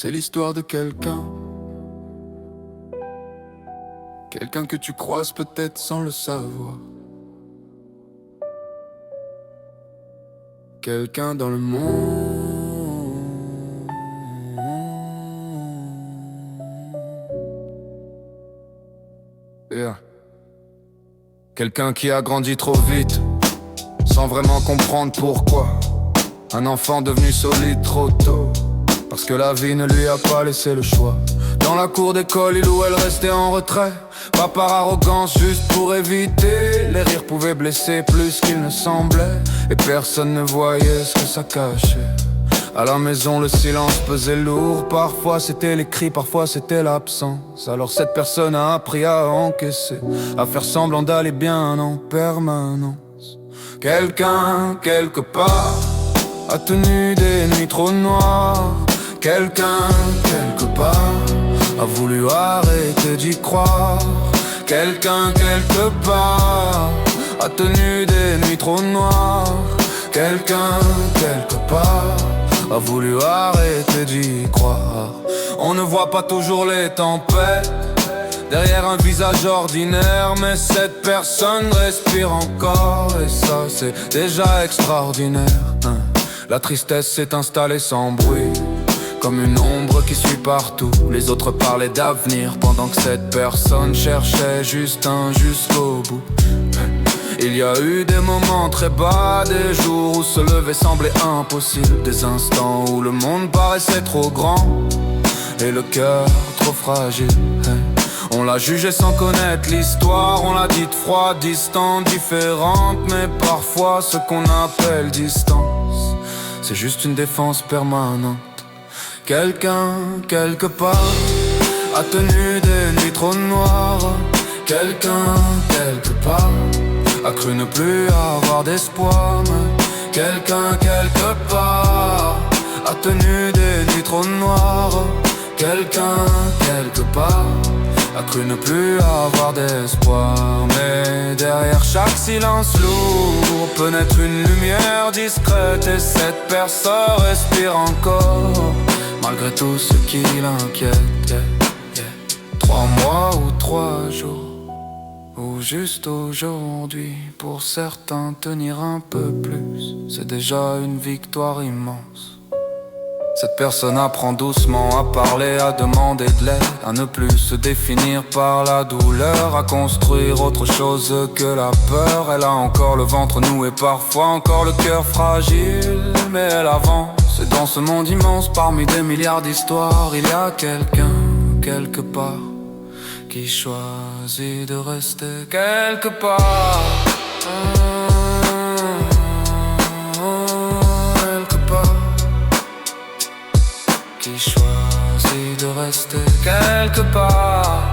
C'est l'histoire de quelqu'un que tu croises peut-être sans le savoir. Quelqu'un dans le monde. Yeah. Quelqu'un qui a grandi trop vite, sans vraiment comprendre pourquoi. Un enfant devenu solide trop tôt, parce que la vie ne lui a pas laissé le choix. Dans la cour d'école, il ou elle restait en retrait, pas par arrogance, juste pour éviter. Les rires pouvaient blesser plus qu'il ne semblait, et personne ne voyait ce que ça cachait. À la maison, le silence pesait lourd. Parfois c'était les cris, parfois c'était l'absence. Alors cette personne a appris à encaisser, à faire semblant d'aller bien en permanence. Quelqu'un, quelque part, a tenu des nuits trop noires. Quelqu'un, quelque part, a voulu arrêter d'y croire. Quelqu'un, quelque part, a tenu des nuits trop noires. Quelqu'un, quelque part, a voulu arrêter d'y croire. On ne voit pas toujours les tempêtes derrière un visage ordinaire, mais cette personne respire encore, et ça c'est déjà extraordinaire. La tristesse s'est installée sans bruit, comme une ombre qui suit partout. Les autres parlaient d'avenir, pendant que cette personne cherchait juste un jusqu'au bout. Il y a eu des moments très bas, des jours où se lever semblait impossible, des instants où le monde paraissait trop grand et le cœur trop fragile. On l'a jugée sans connaître l'histoire, on l'a dite froide, distante, différente. Mais parfois ce qu'on appelle distance, c'est juste une défense permanente. Quelqu'un, quelque part, a tenu des nuits trop noires. Quelqu'un, quelque part, a cru ne plus avoir d'espoir. Quelqu'un, quelque part, a tenu des nuits trop noires. Quelqu'un, quelque part, a cru ne plus avoir d'espoir. Mais derrière chaque silence lourd peut naître une lumière discrète, et cette personne respire encore, malgré tout ce qui l'inquiète. 3 mois ou 3 jours, ou juste aujourd'hui. Pour certains, tenir un peu plus, c'est déjà une victoire immense. Cette personne apprend doucement à parler, à demander de l'aide, à ne plus se définir par la douleur, à construire autre chose que la peur. Elle a encore le ventre noué, parfois encore le cœur fragile, mais elle avance. Et dans ce monde immense, parmi des milliards d'histoires, il y a quelqu'un, quelque part, qui choisit de rester quelque part. Quelque part, qui choisit de rester quelque part.